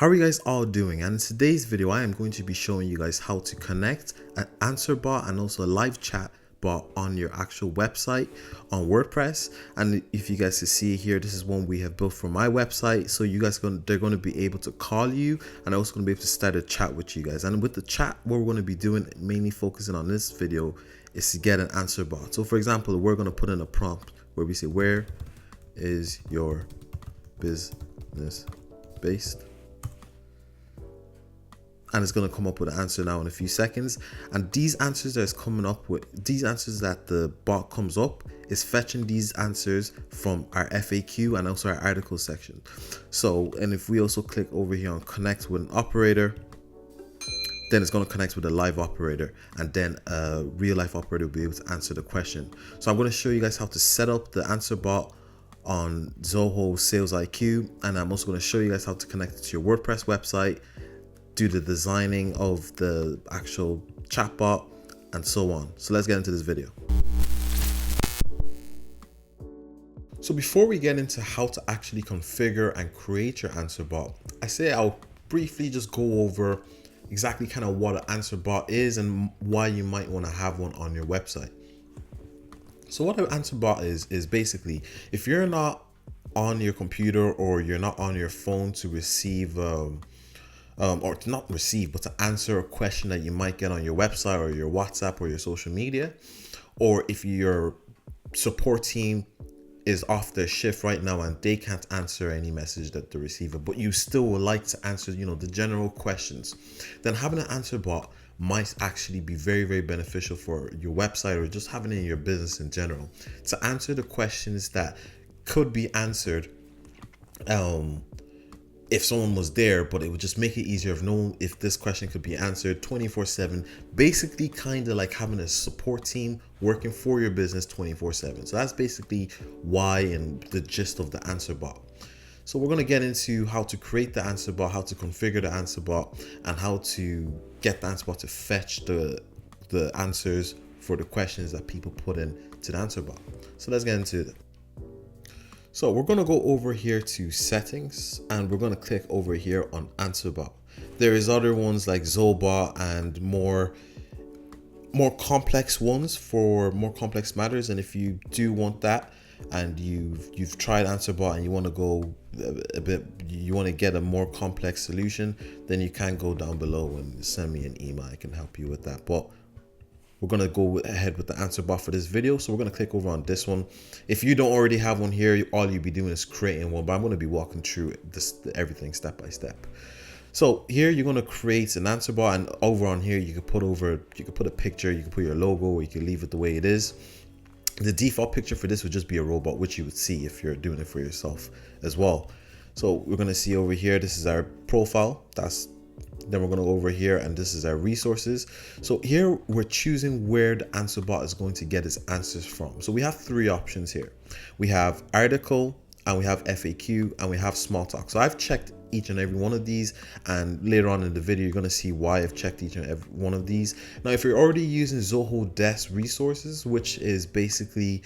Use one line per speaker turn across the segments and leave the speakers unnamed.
How are you guys all doing? And in today's video, I am going to be showing you guys how to connect an answer bot and also a live chat bot on your actual website on WordPress. And if you guys can see here, this is one we have built for my website. So you guys they're going to be able to call you and also going to be able to start a chat with you guys. And with the chat, what we're going to be doing, mainly focusing on this video, is to get an answer bot. So for example, we're going to put in a prompt where we say, where is your business based? And it's going to come up with an answer now in a few seconds. And these answers that it's coming up with, these answers that the bot comes up, is fetching these answers from our FAQ and also our article section. So, and if we also click over here on connect with an operator, then it's going to connect with a live operator, and then a real life operator will be able to answer the question. So I'm going to show you guys how to set up the answer bot on Zoho SalesIQ, and I'm also going to show you guys how to connect it to your WordPress website, do the designing of the actual chatbot, and so on. So let's get into this video. So before we get into how to actually configure and create your answer bot, I'll briefly just go over exactly kind of what an answer bot is and why you might want to have one on your website. So what an answer bot is basically, if you're not on your computer or you're not on your phone to receive or to not receive, but to answer a question that you might get on your website or your WhatsApp or your social media, or if your support team is off their shift right now and they can't answer any message that they receive, but you still would like to answer, the general questions, then having an answer bot might actually be very, very beneficial for your website or just having it in your business in general to answer the questions that could be answered if someone was there, but it would just make it easier of knowing if this question could be answered 24/7, basically kind of like having a support team working for your business 24/7. So that's basically why and the gist of the answer bot. So we're going to get into how to create the answer bot, how to configure the answer bot, and how to get the answer bot to fetch the answers for the questions that people put in to the answer bot. So let's get into it. So we're going to go over here to settings, and we're going to click over here on answer bot. There is other ones like Zoho and more complex ones for more complex matters. And if you do want that and you've tried answer bot and you want to go you want to get a more complex solution, then you can go down below and send me an email. I can help you with that. But we're going to go ahead with the answer bot for this video. So we're going to click over on this one. If you don't already have one here, all you'll be doing is creating one, but I'm going to be walking through everything step by step. So here you're going to create an answer bot, and over on here you could put a picture, you can put your logo, or you can leave it the way it is. The default picture for this would just be a robot, which you would see if you're doing it for yourself as well. So we're going to see over here, this is our profile. Then we're going to go over here, and this is our resources. So here we're choosing where the answer bot is going to get its answers from. So we have three options here. We have article, and we have FAQ, and we have small talk. So I've checked each and every one of these, and later on in the video you're going to see why I've checked each and every one of these. Now if you're already using Zoho Desk resources, which is basically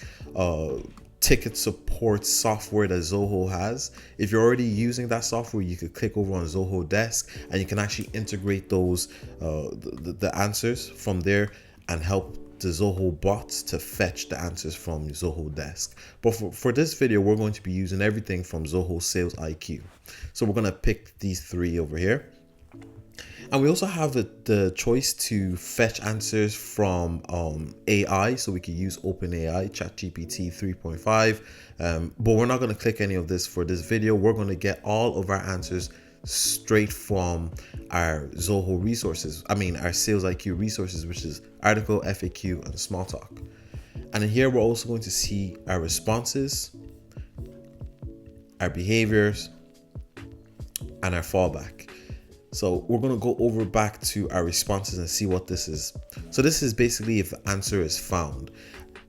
ticket support software that Zoho has, if you're already using that software, you could click over on Zoho Desk and you can actually integrate those the answers from there and help the Zoho bots to fetch the answers from Zoho Desk. But for this video, we're going to be using everything from Zoho SalesIQ. So we're going to pick these three over here. And we also have the choice to fetch answers from AI. So we could use OpenAI, ChatGPT 3.5. But we're not going to click any of this for this video. We're going to get all of our answers straight from our Zoho resources. Our SalesIQ resources, which is article, FAQ, and small talk. And in here, we're also going to see our responses, our behaviors, and our fallback. So we're going to go over back to our responses and see what this is. So this is basically if the answer is found.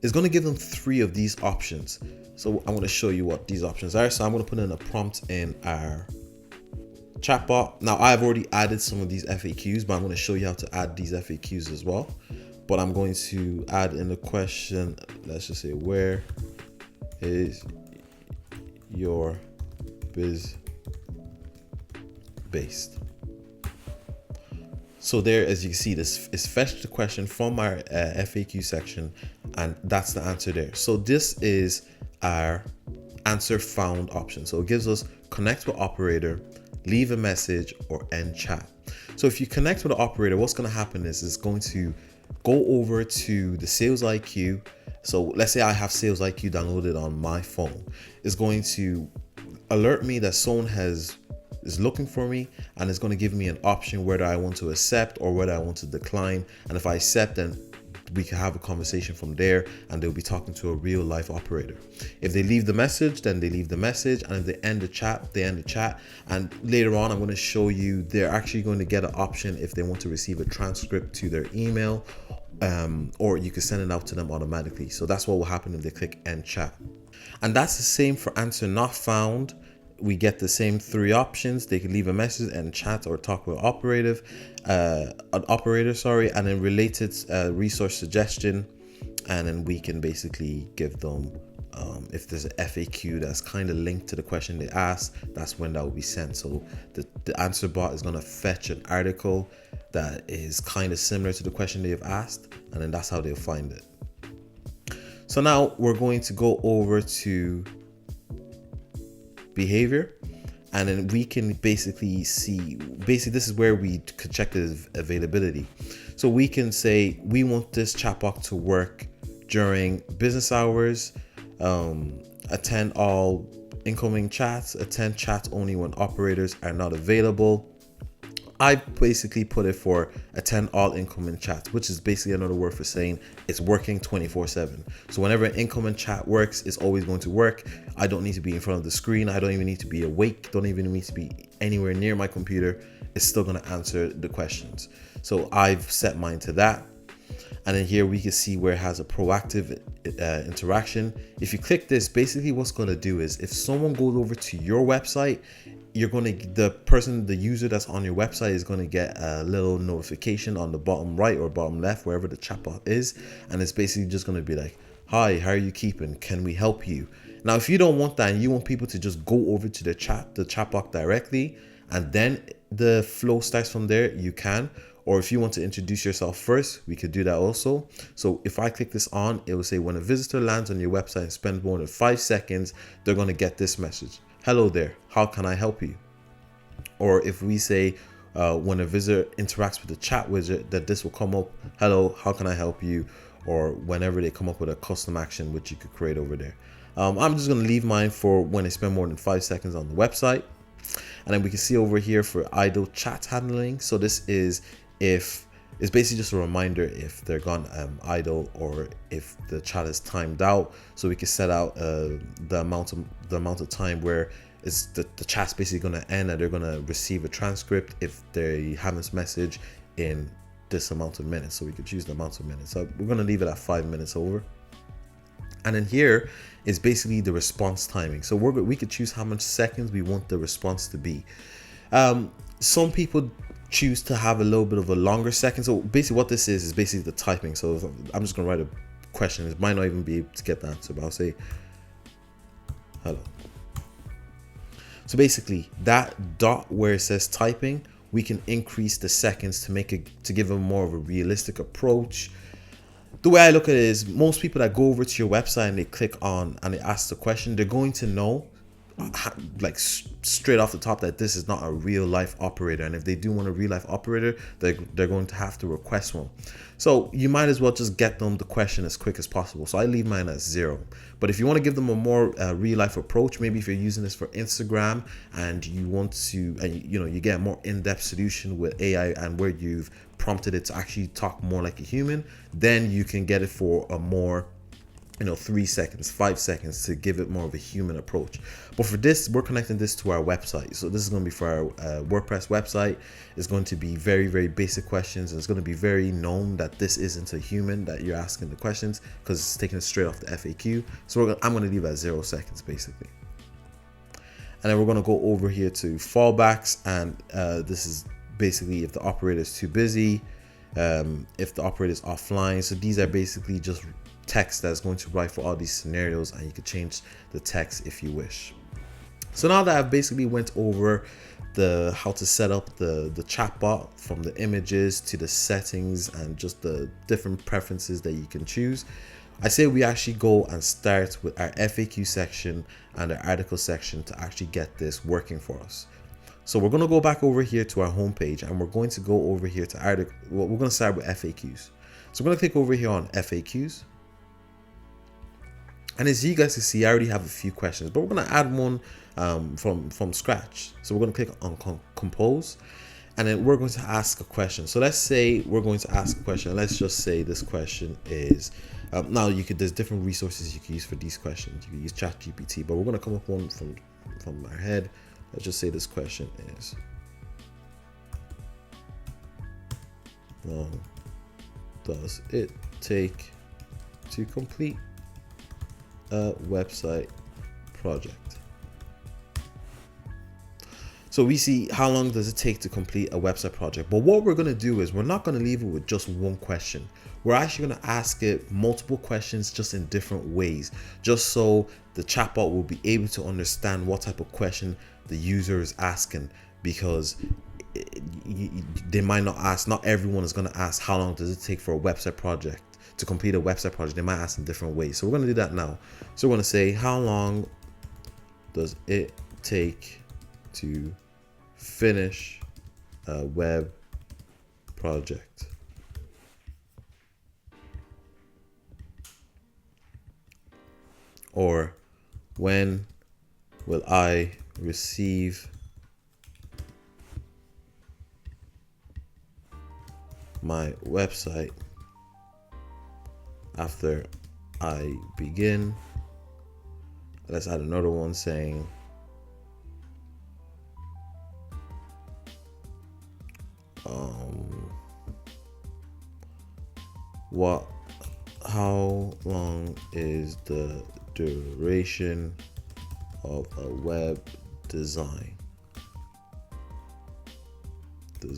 It's going to give them three of these options. So I'm going to show you what these options are. So I'm going to put in a prompt in our chatbot. Now I've already added some of these FAQs, but I'm going to show you how to add these FAQs as well. But I'm going to add in the question, let's just say, where is your business based. So there, as you can see, this is fetched the question from our FAQ section, and that's the answer there. So this is our answer found option. So it gives us connect with operator, leave a message, or end chat. So if you connect with the operator, what's going to happen is it's going to go over to the SalesIQ. So let's say I have SalesIQ downloaded on my phone. It's going to alert me that someone is looking for me, and it's going to give me an option whether I want to accept or whether I want to decline. And if I accept, then we can have a conversation from there, and they'll be talking to a real life operator. If they leave the message, then they leave the message, and if they end the chat, they end the chat. And later on, I'm going to show you they're actually going to get an option if they want to receive a transcript to their email, or you can send it out to them automatically. So that's what will happen if they click end chat. And that's the same for answer not found. We get the same three options. They can leave a message and chat or talk with an operator, and then related resource suggestion. And then we can basically give them, if there's an FAQ that's kind of linked to the question they asked, that's when that will be sent. So the answer bot is going to fetch an article that is kind of similar to the question they've asked, and then that's how they'll find it. So now we're going to go over to behavior, and then we can basically see, this is where we could check the availability. So we can say we want this chatbot to work during business hours, attend all incoming chats, attend chats only when operators are not available. I basically put it for attend all incoming chats, which is basically another word for saying it's working 24/7. So whenever an incoming chat works, it's always going to work. I don't need to be in front of the screen. I don't even need to be awake. Don't even need to be anywhere near my computer. It's still going to answer the questions. So I've set mine to that. And then here we can see where it has a proactive interaction. If you click this, basically what's going to do is if someone goes over to your website, the user that's on your website is going to get a little notification on the bottom right or bottom left, wherever the chatbot is. And it's basically just going to be like, hi, how are you keeping? Can we help you? Now, if you don't want that and you want people to just go over to the chatbot directly, and then the flow starts from there, you can. Or if you want to introduce yourself first, we could do that also. So if I click this on, it will say when a visitor lands on your website and spends more than 5 seconds, they're going to get this message. Hello there, how can I help you? Or if we say when a visitor interacts with the chat widget, that this will come up, hello, how can I help you? Or whenever they come up with a custom action, which you could create over there. I'm just going to leave mine for when they spend more than 5 seconds on the website. And then we can see over here for idle chat handling. So this is if it's basically just a reminder if they're gone idle or if the chat is timed out. So we can set out the amount of time where it's the chat's basically going to end and they're going to receive a transcript if they have this message in this amount of minutes. So we could choose the amount of minutes. So we're going to leave it at 5 minutes over. And then here is basically the response timing. So we could choose how much seconds we want the response to be. Some people choose to have a little bit of a longer second. So basically what this is basically the typing. So I'm just going to write a question. It might not even be able to get the answer, but I'll say hello. So basically that dot where it says typing, we can increase the seconds to give them more of a realistic approach. The way I look at it is most people that go over to your website and they click on and they ask the question, they're going to know like straight off the top that this is not a real life operator. And if they do want a real life operator, they're going to have to request one. So you might as well just get them the question as quick as possible. So I leave mine at 0. But if you want to give them a more real life approach, maybe if you're using this for Instagram and you want to, and you get a more in-depth solution with AI and where you've prompted it to actually talk more like a human, then you can get it for a more 3 seconds, 5 seconds to give it more of a human approach. But for this, we're connecting this to our website. So this is going to be for our WordPress website. It's going to be very, very basic questions. And it's going to be very known that this isn't a human that you're asking the questions because it's taken straight off the FAQ. So I'm going to leave it at 0 seconds basically. And then we're going to go over here to fallbacks. And this is basically if the operator is too busy, if the operator is offline. So these are basically just text that's going to write for all these scenarios, and you can change the text if you wish. So now that I've basically went over the how to set up the chatbot, from the images to the settings and just the different preferences that you can choose, I say we actually go and start with our FAQ section and our article section to actually get this working for us. So we're going to go back over here to our homepage, and we're going to go over here to article. Well, we're going to start with FAQs. So we're going to click over here on FAQs. And as you guys can see, I already have a few questions, but we're going to add one from scratch. So we're going to click on compose, and then we're going to ask a question. So let's say we're going to ask a question. Let's just say this question is, now there's different resources you can use for these questions. You can use ChatGPT, but we're going to come up with one from our head. Let's just say this question is, how long does it take to complete a website project? So we see how long does it take to complete a website project. But what we're going to do is we're not going to leave it with just one question. We're actually going to ask it multiple questions, just in different ways, just so the chatbot will be able to understand what type of question the user is asking, because they might not ask, not everyone is going to ask how long does it take for a website project to complete a website project. They might ask in different ways. So we're going to do that now. So we're going to say, how long does it take to finish a web project? Or when will I receive my website after I begin? Let's add another one saying, how long is the duration of a web design? So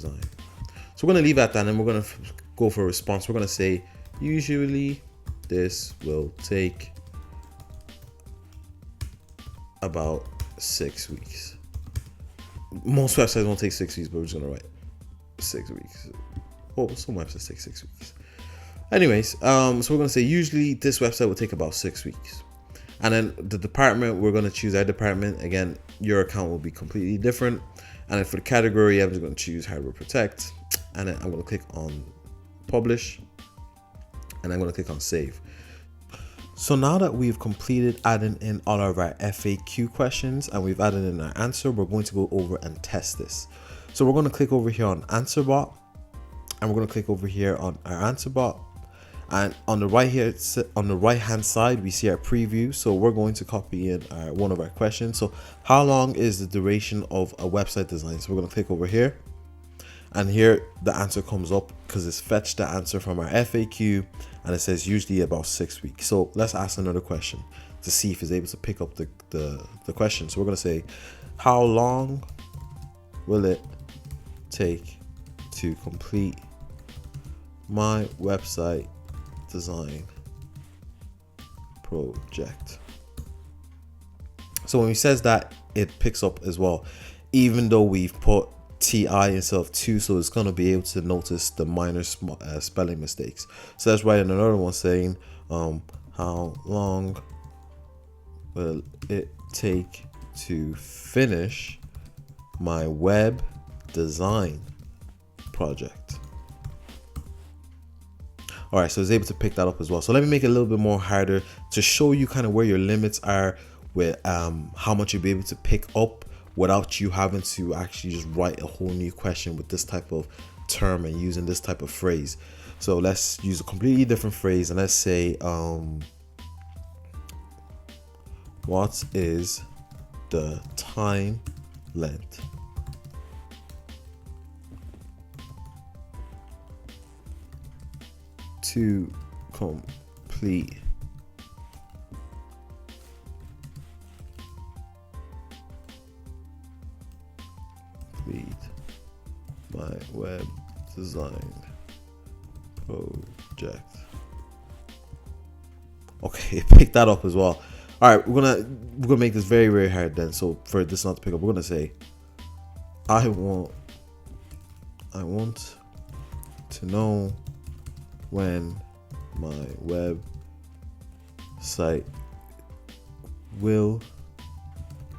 we're going to leave at that, and we're going to go for a response. We're going to say, usually this will take about 6 weeks. Most websites won't take 6 weeks, but we're just going to write 6 weeks. Well, some websites take 6 weeks. Anyways, so we're going to say usually this website will take about 6 weeks. And then the department, we're going to choose our department. Again, your account will be completely different. And then for the category, I'm just going to choose hardware protect. And then I'm going to click on publish. And I'm going to click on save. So now that we've completed adding in all of our FAQ questions and we've added in our answer, we're going to go over and test this. So we're going to click over here on answer bot, and we're going to click over here on our answer bot. And on the right here, on the right hand side, we see our preview. So we're going to copy in one of our questions. So how long is the duration of a website design? So we're going to click over here, and here the answer comes up because it's fetched the answer from our FAQ, and it says usually about 6 weeks. So let's ask another question to see if it's able to pick up the question. So we're going to say, how long will it take to complete my website design project? So when he says that, it picks up as well, even though we've put TI instead of 2, so it's going to be able to notice the minor spelling mistakes. So let's write in another one saying, how long will it take to finish my web design project? All right, so it's able to pick that up as well. So let me make it a little bit more harder to show you kind of where your limits are with how much you'll be able to pick up without you having to actually just write a whole new question with this type of term and using this type of phrase. So let's use a completely different phrase, and let's say, what is the time length to complete my web design project? Okay, it picked that up as well. All right, we're gonna make this very, very hard then. So for this not to pick up, we're gonna say, I want to know when my website will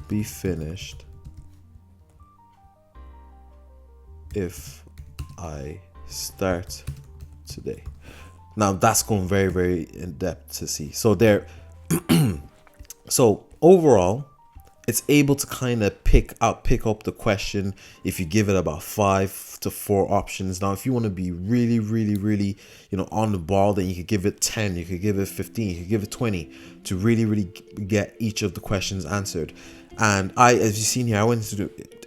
be finished if I start today. Now that's going very, very in depth to see. So there, so overall, it's able to kind of pick up the question if you give it about 5 to 4 options. Now, if you want to be really, really, really, on the ball, then you could give it 10, you could give it 15, you could give it 20 to really, really get each of the questions answered. And as you've seen here, I went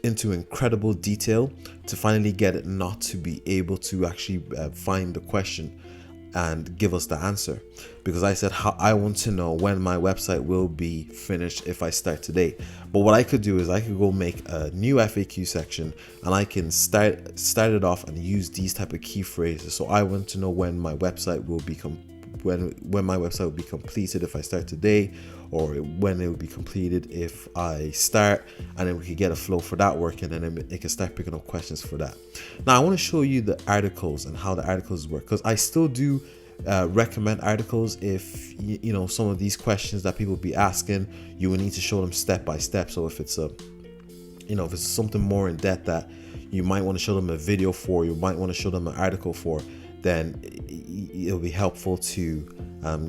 into incredible detail to finally get it not to be able to actually find the question and give us the answer, because I said how I want to know when my website will be finished if I start today. But what I could do is I could go make a new FAQ section, and I can start it off and use these type of key phrases. So I want to know when my website will become when my website will be completed if I start today, or when it will be completed if I start, and then we could get a flow for that working, and then it can start picking up questions for that. Now I want to show you the articles and how the articles work, because I still do recommend articles. If some of these questions that people be asking, you will need to show them step by step. So if it's if it's something more in depth that you might want to show them a video for, you might want to show them an article for, then it'll be helpful to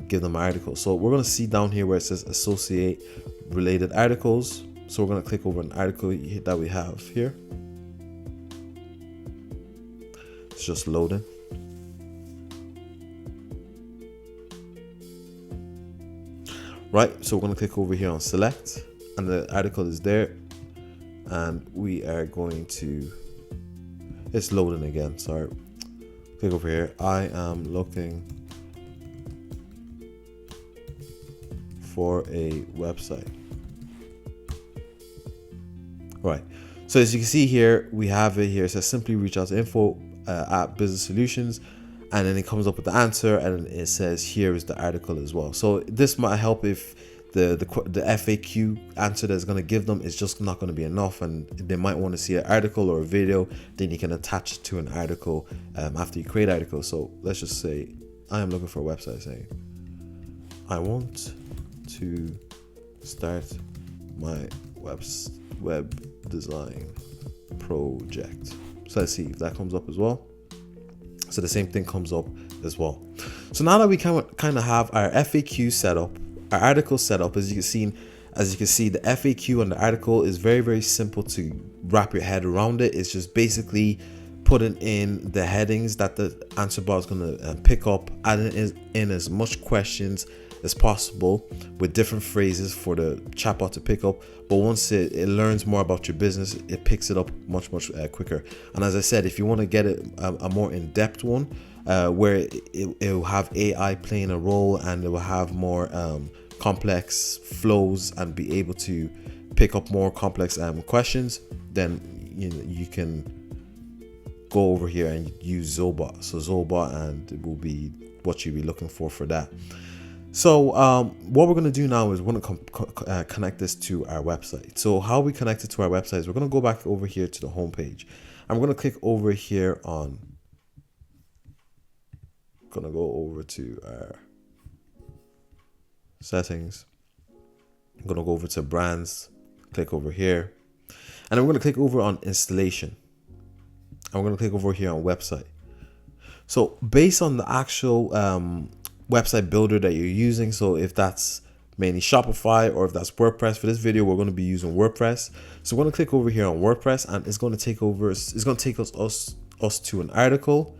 give them an article. So we're going to see down here where it says associate related articles. So we're going to click over an article that we have here. It's just loading. Right, so we're going to click over here on select, and the article is there, and we are going to, it's loading again, sorry. Click over here. I am looking for a website. Right. So as you can see here, we have it here. It says simply reach out to info at Business Solutions, and then it comes up with the answer, and it says here is the article as well. So this might help if the FAQ answer that's going to give them is just not going to be enough, and they might want to see an article or a video. Then you can attach it to an article after you create articles. So let's just say I am looking for a website, saying I want to start my web design project. So let's see if that comes up as well. So the same thing comes up as well. So now that we kind of have our FAQ set up, our article set up, as you can see, the FAQ and the article is very, very simple to wrap your head around it. It's just basically putting in the headings that the answer bar is going to pick up, adding in as much questions as possible with different phrases for the chatbot to pick up. But once it learns more about your business, it picks it up much quicker. And as I said, if you want to get it a more in-depth one, where it will have AI playing a role, and it will have more complex flows and be able to pick up more complex questions, then you can go over here and use Zobot. So Zobot, and it will be what you'll be looking for that. So what we're going to do now is we're going to connect this to our website. So how we connect it to our website is we're going to go back over here to the home page, and we're going to click over here on, going to go over to our settings. I'm going to go over to brands, click over here, and then we're going to click over on installation, and we're going to click over here on website. So based on the actual website builder that you're using, so if that's mainly Shopify or if that's WordPress, for this video we're going to be using WordPress. So we're going to click over here on WordPress, and it's going to take over, it's going to take us to an article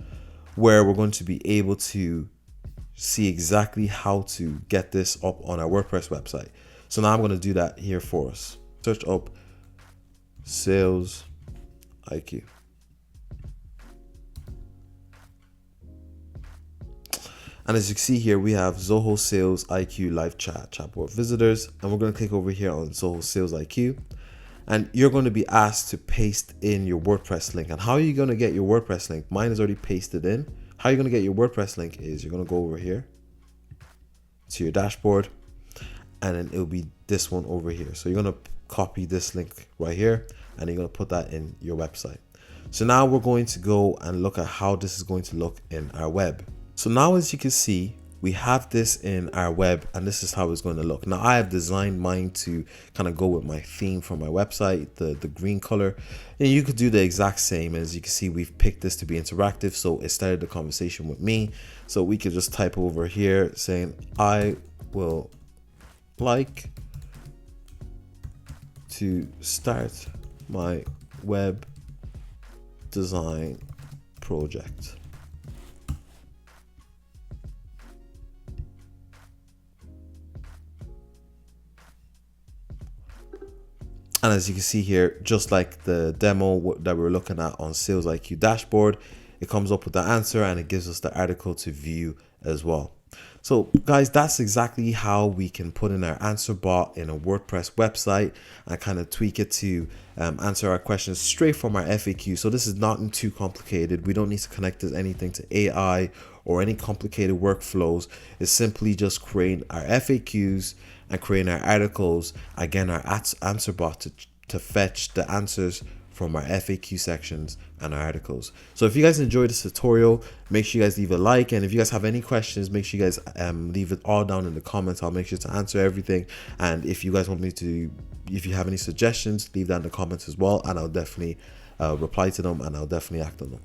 where we're going to be able to see exactly how to get this up on our WordPress website. So now I'm going to do that here for us. Search up SalesIQ. And as you can see here, we have Zoho SalesIQ live chatbot visitors, and we're going to click over here on Zoho SalesIQ, and you're going to be asked to paste in your WordPress link. And how are you going to get your WordPress link? Mine is already pasted in. How you're going to get your WordPress link is you're going to go over here to your dashboard, and then it'll be this one over here. So you're going to copy this link right here, and you're going to put that in your website. So now we're going to go and look at how this is going to look in our web. So now, as you can see, we have this in our web, and this is how it's going to look. Now I have designed mine to kind of go with my theme for my website, the green color, and you could do the exact same. As you can see, we've picked this to be interactive, so it started the conversation with me. So we could just type over here saying, I will like to start my web design project. And as you can see here, just like the demo that we were looking at on SalesIQ dashboard, it comes up with the answer and it gives us the article to view as well. So guys, that's exactly how we can put in our answer bot in a WordPress website and kind of tweak it to answer our questions straight from our FAQ. So this is not too complicated. We don't need to connect anything to AI or any complicated workflows. It's simply just creating our FAQs and creating our articles, again, our answer bot to fetch the answers from our FAQ sections and our articles. So if you guys enjoyed this tutorial, make sure you guys leave a like, and if you guys have any questions, make sure you guys leave it all down in the comments. I'll make sure to answer everything. And if you guys want me to, if you have any suggestions, leave that in the comments as well, and I'll definitely reply to them, and I'll definitely act on them.